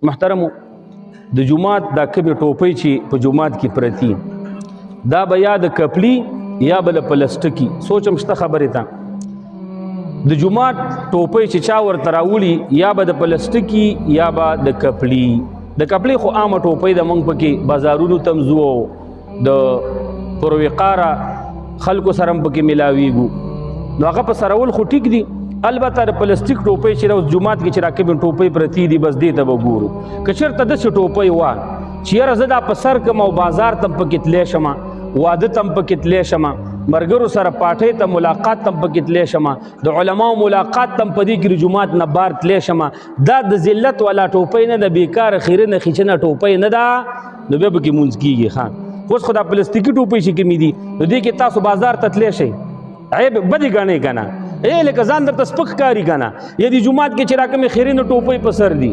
محترمو د جمعات دا کبې ټوپۍ چې په جمعات کې پرتی دا به یا د کپلی یا به د پلسټکي سوچم شته خبرې ته د جمعات ټوپۍ چې چا ورته راولي یا به د پلسټکي یا به د کپلی د کپلی خو عامه ټوپۍ د موږ پکې بازارونو تمزو د پروقاره خلکو سره پکې ملاویږو نو هغه په سرول خو ټیک دي البته د پلاستیک ټوپۍ چې اوس جمعات کې چې راکبې ټوپۍ پرتی دي بس دې ته به ګورو که چېرته داسې ټوپۍ وه چې یاره زه دا په سر کم او بازار تم پکې تلی شم واده تم پکې تلی شم مرګرو سره پاټۍ ته ملاقات تم پکې تلی شم د علماو ملاقات تم په دې کې د جمعات نه بار تلی شم دا د ذلت والا ټوپۍ نه د بیکاره خیره نه خیچنه ټوپۍ نه ده نو بیا پکې مونځ کېږي ښه اوس خو دا پلاستیکي ټوپۍ چې کومې دي نو دې کې تاسو بازار ته تلی شئ عیب بدې ګڼئ که نه لکه ځان درته سپک ښکاري که نه یا د جومات کې چې راکمې خیرې نه ټوپۍ په سر دي